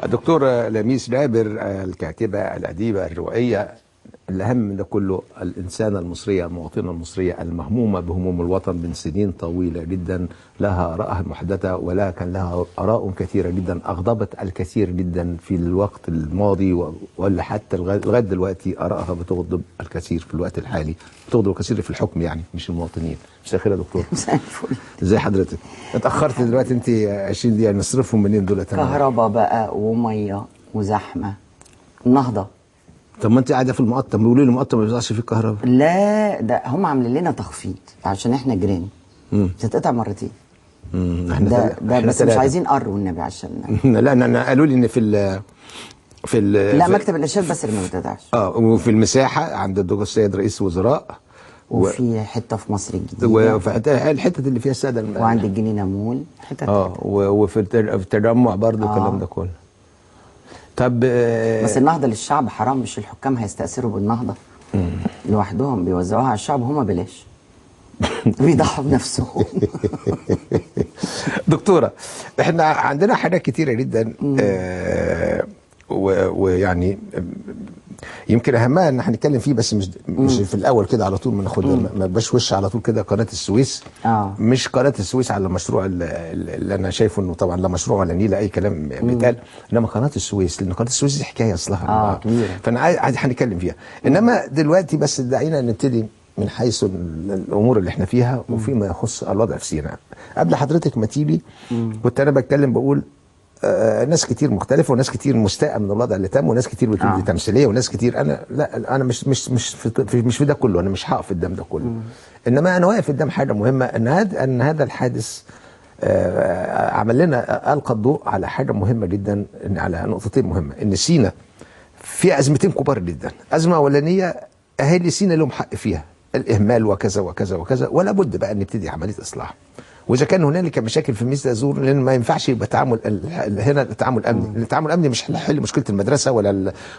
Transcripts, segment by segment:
الدكتورة لميس جابر، الكاتبة الأديبة الروائية، الأهم من ده كله الإنسانة المصرية، المواطنة المصرية المهمومة بهموم الوطن من سنين طويلة جدا، لها آرائها المحددة، ولكن لها آراء كثيرة جدا أغضبت الكثير جدا في الوقت الماضي، ولا حتى لغاية دلوقتي آرائها بتغضب الكثير في الوقت الحالي، بتغضب الكثير في الحكم يعني مش المواطنين. مساء الخير يا دكتور. مساء الفل. ازي حضرتك؟ اتأخرت دلوقتي انت 20 دقيقة، نصرفهم منين دول؟ كهرباء بقى وميه وزحمه. النهضه. طب ما انت قاعده في المقطم، بيقولوا لي المقطم ما بيوزعش فيه الكهرباء. لا ده هم عاملين لنا تخفيض عشان احنا جيران. بتتقطع مرتين. احنا ده بس مش عايزين قر والنبي عشان لا انا قالوا لي ان لا مكتب الارشاد بس اللي ما بتتقطعش. وفي المساحه عند الدكتور السيد رئيس الوزراء، وفي حته في مصر الجديده، وفي الحته اللي فيها الساده وعند الجنينه مول حته وفي التجمع برضه الكلام ده كله. طب بس النهضه للشعب حرام، مش الحكام هيستأثروا بالنهضه لوحدهم، بيوزعوها على الشعب هما بلاش. بيضحوا بنفسهم. دكتوره، احنا عندنا حاجات كتيره جدا ويعني يمكن اهمها ان هنتكلم فيه، بس مش في الاول كده على طول، ما ناخد ما بقاش وش على طول كده. قناه السويس مش قناه السويس على المشروع اللي انا شايفه انه طبعا لا مشروع ولا نيله اي كلام بيتقال، انما قناه السويس، لان قناه السويس دي حكايه اصلها كبيره، فانا عايز هنتكلم فيها. انما دلوقتي بس دعينا نبتدي من حيث الامور اللي احنا فيها وفيما يخص الوضع في سيناء. قبل حضرتك ما تيجي كنت انا بتكلم بقول ناس كتير مختلفه، وناس كتير مستاءة من الوضع اللي تم، وناس كتير بتقول دي تمثيليه، وناس كتير انا مش في ده كله، انا مش هقف قدام ده كله. انما انا واقف قدام حاجه مهمه، ان هذا الحادث عمل لنا القى الضوء على حاجه مهمه جدا، على نقطتين مهمه. ان سيناء في ازمتين كبار جدا. ازمه اولانيه اهالي سيناء لهم حق فيها، الاهمال وكذا وكذا وكذا، ولا بد بقى ان نبتدي عمليه اصلاح. واذا كان هنالك مشاكل في مثل هذه، لان ما ينفعش يبقى تعامل هنا التعامل الامني، التعامل الامني مش هيحل مشكله المدرسه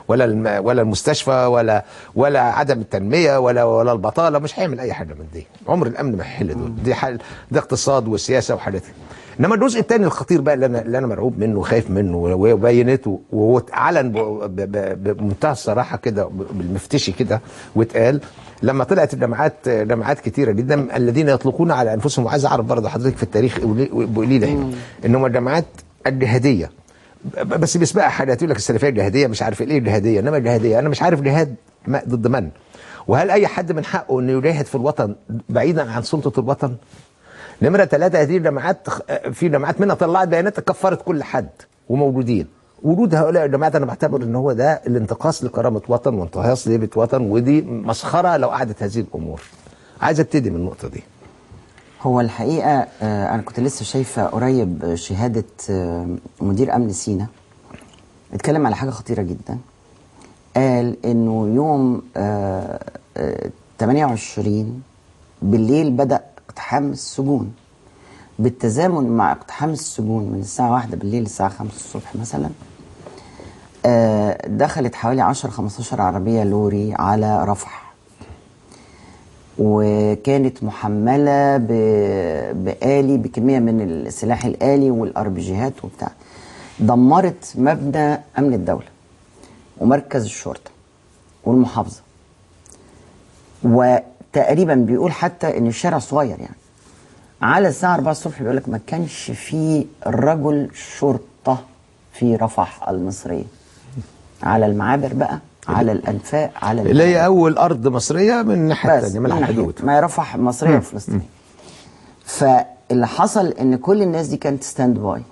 ولا المستشفى ولا عدم التنميه ولا البطاله، مش هيعمل اي حاجه من دي. عمر الامن ما هيحل دول، دي حل، ده اقتصاد وسياسه وحاجات. انما الجزء الثاني الخطير بقى اللي انا مرعوب منه وخايف منه، وبينته وهو اتعلن بمنتهى الصراحه كده بالمفتشي كده، واتقال لما طلعت جامعات كتيره جدا الذين يطلقون على انفسهم، وعايز اعرف برضه حضرتك في التاريخ قولي لي ان هم الجامعات الجهاديه، بس بيسبقها حاجات يقول لك السلفيه الجهاديه، مش عارف ايه الجهاديه، انما الجهاديه انا مش عارف جهاد ضد من، وهل اي حد من حقه انه يجاهد في الوطن بعيدا عن سلطه الوطن؟ نمره 3، هذه الجامعات في جامعات منها طلعت بيانات كفرت كل حد وموجودين. وجود هؤلاء الجماعات انا بعتبر ان هو ده الانتقاص لكرامه وطن وانتهاص لهيبه وطن، ودي مسخره لو قعدت هذه الامور. عايز ابتدي من النقطه دي. هو الحقيقه انا كنت لسه شايفه قريب شهاده مدير امن سيناء، اتكلم على حاجه خطيره جدا. قال انه يوم 28 بالليل بدا اقتحام السجون، بالتزامن مع اقتحام السجون من الساعة 1 بالليل للساعة 5 الصبح مثلا، دخلت حوالي 10-15 عربية لوري على رفح، وكانت محملة بآلي، بكمية من السلاح الآلي والأربجيهات وبتاع. دمرت مبنى أمن الدولة ومركز الشرطة والمحافظة، وتقريبا بيقول حتى إن الشارع صغير يعني. على الساعة 4 الصبح بيقول لك ما كانش في رجل شرطة في رفح المصرية، على المعابر بقى، على الأنفاق، على اللي هي أول أرض مصرية من الناحية الثانية من الحدود، ما رفح مصرية وفلسطينية. فاللي حصل إن كل الناس دي كانت ستاند باي،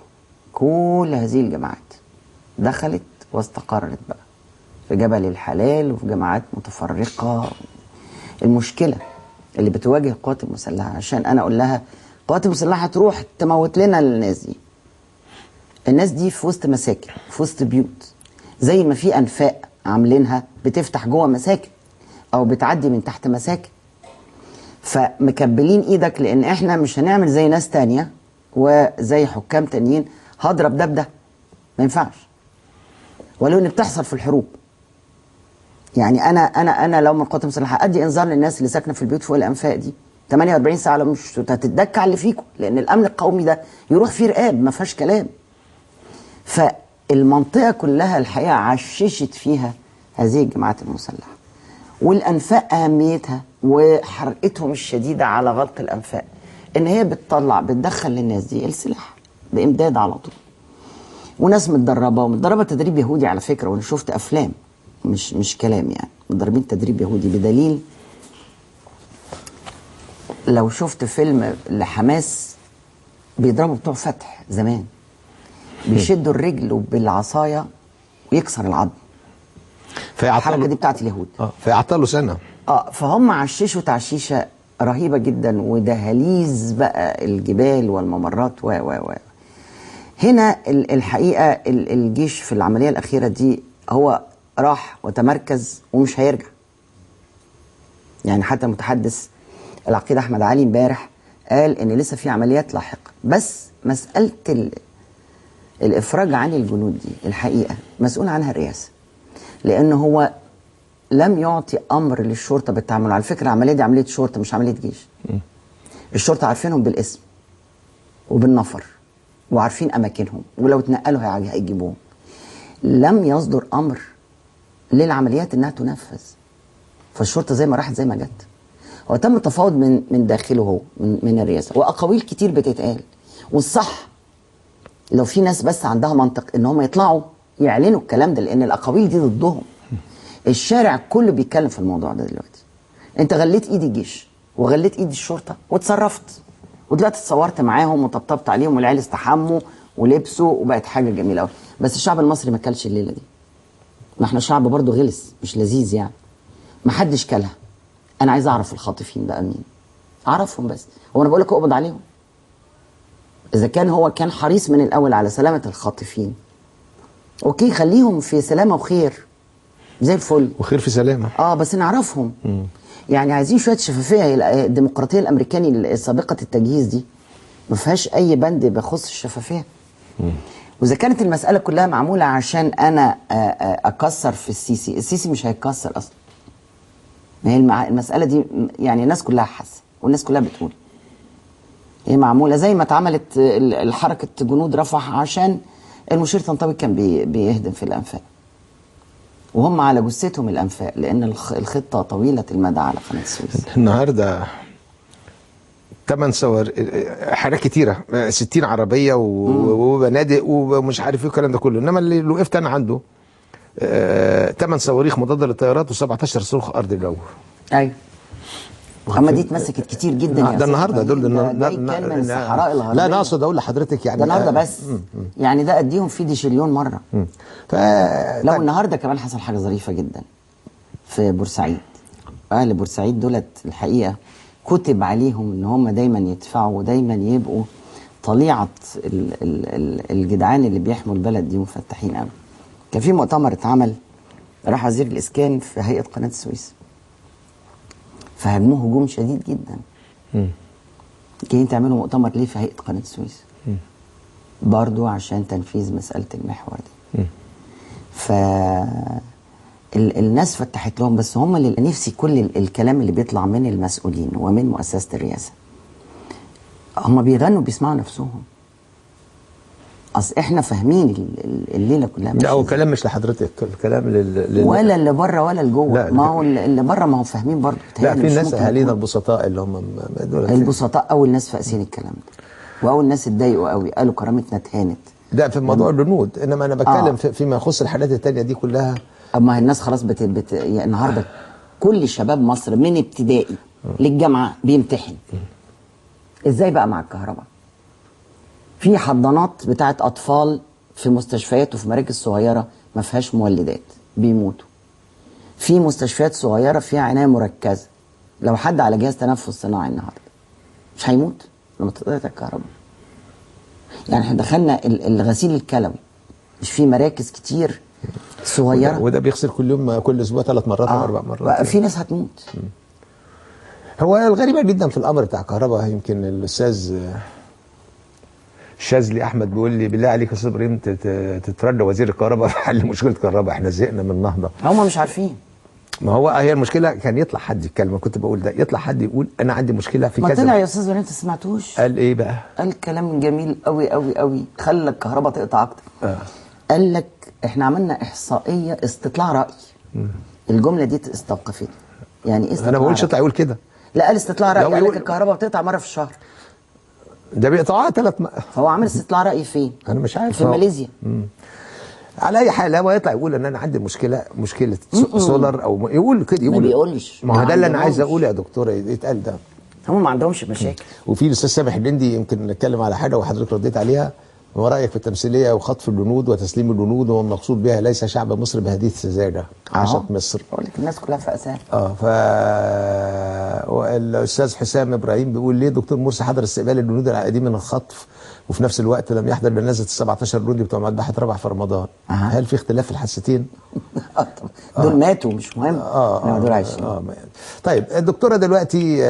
كل هذه الجماعات دخلت واستقرت بقى في جبل الحلال وفي جماعات متفرقة. المشكلة اللي بتواجه القوات المسلحة، عشان أنا أقول لها القوات المسلحة تروح تموت لنا الناس دي في وسط مساكن، في وسط بيوت، زي ما في أنفاق عاملينها بتفتح جوه مساكن أو بتعدي من تحت مساكن. فمكبلين إيدك، لأن إحنا مش هنعمل زي ناس تانية وزي حكام تانيين هضرب ده بده، ما ينفعش. ولو إن بتحصل في الحروب. يعني انا لو من القوات المسلحه ادي انذار للناس اللي ساكنه في البيوت فوق الانفاق دي 48 ساعه، لو مش هتتدك على اللي فيكم، لان الامن القومي ده يروح فيه رقاب ما فيهاش كلام. المنطقة كلها الحقيقة عششت فيها هذه الجماعات المسلحة، والأنفاق أهميتها وحرقتهم الشديدة على غلق الأنفاق إن هي بتدخل للناس دي السلاح بإمداد على طول، وناس متدربة تدريب يهودي على فكرة، وأنا شفت أفلام مش كلام يعني، متدربين تدريب يهودي، بدليل لو شفت فيلم لحماس بيضربوا بتوع فتح زمان، بيشدوا الرجل بالعصاية ويكسر العظم. الحركة دي بتاعت اليهود. فيعطلوا سنة. فهم عششوا تعشيشة رهيبة جدا، ودهاليز بقى الجبال والممرات و هنا الحقيقة الجيش في العملية الأخيرة دي هو راح وتمركز ومش هيرجع. يعني حتى المتحدث العقيد أحمد علي امبارح قال إن لسه في عمليات لاحقة، بس مسألة الإفراج عن الجنود دي الحقيقة مسؤول عنها الرئاسة، لأن هو لم يعطي أمر للشرطة بالتعامل. على فكرة العملية دي عملية شرطة مش عملية جيش. الشرطة عارفينهم بالاسم وبالنفر وعارفين أماكنهم، ولو اتنقلوا هيجيبوهم. لم يصدر أمر للعمليات إنها تنفذ، فالشرطة زي ما راحت زي ما جت. هو تم تفاوض من داخله هو من الرئاسة، وأقاويل كتير بتتقال، والصح لو في ناس بس عندها منطق ان هم يطلعوا يعلنوا الكلام ده، لان الاقاويل دي ضدهم. الشارع كله بيتكلم في الموضوع ده دلوقتي. انت غليت ايد الجيش وغليت ايد الشرطه وتصرفت، ودلوقتي اتصورت معاهم وطبطبت عليهم، والعيال استحموا ولبسوا وبقت حاجه جميله قوي. بس الشعب المصري ما كلش الليله دي. ما احنا شعب برضه غلس مش لذيذ يعني. ما حدش كلها. انا عايز اعرف الخاطفين بقى مين. اعرفهم بس. هو انا بقول لك اقبض عليهم. إذا كان هو كان حريص من الأول على سلامة الخاطفين، أوكي خليهم في سلامة وخير زي الفل وخير في سلامة. بس نعرفهم. يعني عايزين شوية شفافية. الديمقراطية الأمريكاني سابقة التجهيز دي ما فيهاش أي بند بيخص الشفافية. وإذا كانت المسألة كلها معمولة عشان أنا أكسر في السيسي مش هيتكسر أصلا. ما هي المسألة دي يعني الناس كلها حاسة والناس كلها بتقول هي معمولة زي ما اتعملت الحركة جنود رفح عشان المشير طنطاوي كان بيهدم في الأنفاق، وهم على جثتهم الأنفاق، لأن الخطة طويلة المدى على قناة السويس. النهاردة 8 صور، حاجات كتيرة، 60 عربية وبنادق ومش عارف ايه الكلام ده كله، انما اللي وقفت انا عنده 8 صواريخ مضادة للطيارات و17 صاروخ أرض الجو. أيوه. اما دي اتمسكت كتير جدا ده النهارده دول كان من الصحراء الغربيه. لا انا اقصد اقول لحضرتك يعني ده النهارده بس يعني ده اديهم فيه شليون مره. لو النهارده كمان حصل حاجه ظريفه جدا في بورسعيد. اهل بورسعيد دولت الحقيقه كتب عليهم ان هم دايما يدفعوا ودايما يبقوا طليعه الجدعان اللي بيحموا البلد دي مفتحين قوي. كان في مؤتمر اتعمل، راح وزير الاسكان في هيئه قناه السويس، فهاجموه هجوم شديد جدا. جايين تعملوا مؤتمر ليه في هيئة قناة السويس؟ برضو عشان تنفيذ مسألة المحور دي. الناس فتحت لهم، بس هم اللي نفسي كل الكلام اللي بيطلع من المسؤولين ومن مؤسسة الرئاسة هم بيغنوا بيسمعوا نفسهم. اصل احنا فاهمين الليله كلها. لا هو كلام مش لحضرتك، الكلام ولا اللي بره ولا اللي جوه. ما هو اللي بره ما هو فاهمين برضه. لا في ناس اهالينا البسطاء اللي هم البسطاء اول ناس فاقسين الكلام ده، واول ناس اتضايقوا قوي، قالوا كرامتنا اتهانت. ده في موضوع البنود، انما انا بتكلم فيما يخص الحالات الثانيه دي كلها. اما الناس خلاص يعني النهارده كل شباب مصر من ابتدائي للجامعه بيمتحن. ازاي بقى مع الكهرباء؟ في حضانات بتاعت اطفال في مستشفيات وفي مراكز صغيره ما فيهاش مولدات بيموتوا. في مستشفيات صغيره فيها عنايه مركزه، لو حد على جهاز تنفس صناعي النهارده مش هيموت لما تقطع الكهرباء. يعني احنا دخلنا الغسيل الكلوي، مش في مراكز كتير صغيره، وده بيغسل كل يوم، كل اسبوع 3 مرات او 4 مرات. في ناس هتموت. هو الغريبه جدا في الامر بتاع الكهرباء، يمكن الاستاذ الشاذلي احمد بيقول لي بالله عليك يا استاذ ابراهيم تتردى وزير الكهرباء في حل مشكله الكهرباء، احنا زهقنا من النهضه. هم مش عارفين. ما هو هي المشكله، كان يطلع حد يتكلم، كنت بقول ده، يطلع حد يقول انا عندي مشكله في كذا. ما طلع يا استاذ ابراهيم، انت سمعتوش؟ قال ايه بقى؟ قال كلام جميل قوي قوي قوي، خلى الكهرباء تقطع اكتر. قال لك احنا عملنا احصائيه استطلاع راي. الجمله دي استوقفتني. يعني ايه استطلاع انا ما بقولش رأي؟ يطلع يقول كده. لا، قال استطلاع راي، لو قال لك يقول- الكهرباء بتقطع مره في الشهر. ده بيقطعها 3 فهو عامل استطلاع راي فين؟ انا مش عارف في هو- ماليزيا. على اي حال هو يطلع يقول ان انا عندي مشكله سولار او يقول كده، يقول ما بيقولش. ما هو ده اللي انا عايز عندهمش. اقوله يا دكتوره، يتقال ده. هم ما عندهمش مشاكل. وفي الاستاذ سامح الهندي يمكن نتكلم على حاجه وحضرتك رديت عليها، ما رايك في التمثيليه وخطف الجنود وتسليم الجنود، وهو المقصود بها ليس شعب مصر بهذه السذاجه، عاشت مصر. بقول لك الناس كلها فأسان. والاستاذ حسام ابراهيم بيقول ليه دكتور مرسي حضر استقبال الجنود العائدين من الخطف وفي نفس الوقت لم يحضر جنازه ال 17 جندي بتوع مذبحه رابح في رمضان؟ هل في اختلاف في الحادثتين؟ دول ماتوا مش مهم. انما دول عايشين. طيب الدكتوره دلوقتي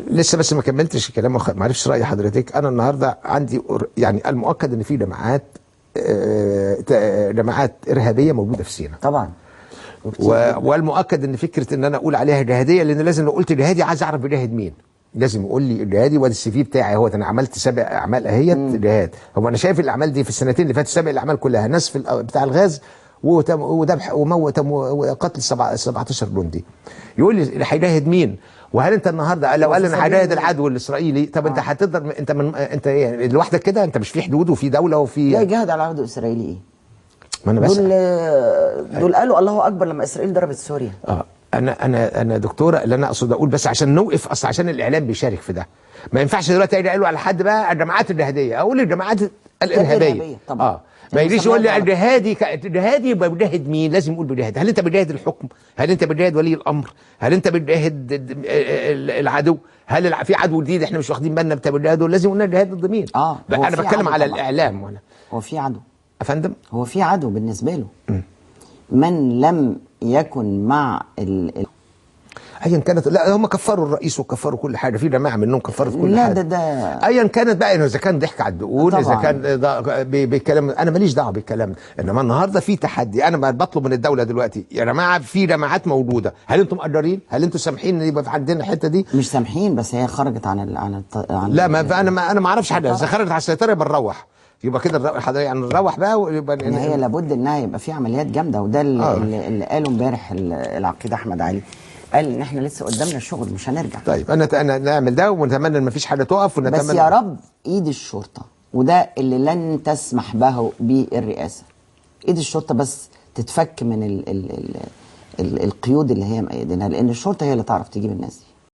لسه بس ما كملتش الكلام، ما عرفش راي حضرتك. انا النهارده عندي يعني المؤكد ان في جماعات ارهابيه موجوده في سيناء طبعا. والمؤكد ان فكره ان انا اقول عليها جهاديه، لان لازم لو قلت جهادي عايز اعرف بجاهد مين، لازم يقول لي الجهادي وادي السي في بتاعي اهوت، انا عملت 7 اعمال اهيت جهاد. هو انا شايف الاعمال دي في السنتين اللي فاتوا 7 الاعمال كلها نسف بتاع الغاز وذبح وموت وقتل 17 جندي. يقول لي هيجاهد مين؟ وهل انت النهارده لو قال انا هجاهد العدو الاسرائيلي، طب انت هتقدر انت ايه لوحدك كده؟ انت مش في حدود وفي دوله وفي لا، يجاهد على العدو الاسرائيلي ايه؟ ما انا بس دول قالوا الله اكبر لما اسرائيل ضربت سوريا. انا دكتوره اللي انا اقصد اقول بس عشان نوقف، اصل عشان الاعلام بيشارك في ده. ما ينفعش دلوقتي قالوا على حد بقى الجماعات الجهاديه، اقول الجماعات الارهابيه طبعا. ما يجيش يقول لي الجهادي يبقى بيجاهد مين؟ لازم يقول بيجاهد. هل انت بتجاهد الحكم؟ هل انت بتجاهد ولي الامر؟ هل انت بتجاهد العدو؟ هل في عدو جديد احنا مش واخدين بالنا بتجاهده؟ لازم قلنا الجهاد ضد مين؟ انا بتكلم على الاعلام. وانا هو في عدو افندم، هو في عدو بالنسبه له. من لم يكن مع ايا كانت. لا هم كفروا الرئيس وكفروا كل حاجه، في جماعه منهم كفروا في كل لا حاجه. ده ايا كانت بقى، اذا كان ضحك على الدقون، اذا كان بكلام، انا ماليش دعوه بالكلام. انما النهارده في تحدي، انا بطلب من الدوله دلوقتي يا جماعه في جماعات موجوده، هل انتم مقدرين؟ هل انتم سامحين ان يبقى في عندنا الحته دي؟ مش سامحين، بس هي خرجت عن لا انا ما اعرفش حاجه، اذا خرجت على السيطره يبقى نروح، يبقى كده يعني نروح بقى ويبقى هي لابد انها يبقى في عمليات جامده. وده اللي قاله امبارح العقيد احمد علي، قال ان احنا لسه قدامنا الشغل مش هنرجع. طيب انا نعمل ده ونتمنى ان مفيش حاجه تقف، ونتمنى بس يا رب ايد الشرطه، وده اللي لن تسمح به بالرئاسه، ايد الشرطه بس تتفك من القيود اللي هي مقيدينها، لان الشرطه هي اللي تعرف تجيب الناس دي.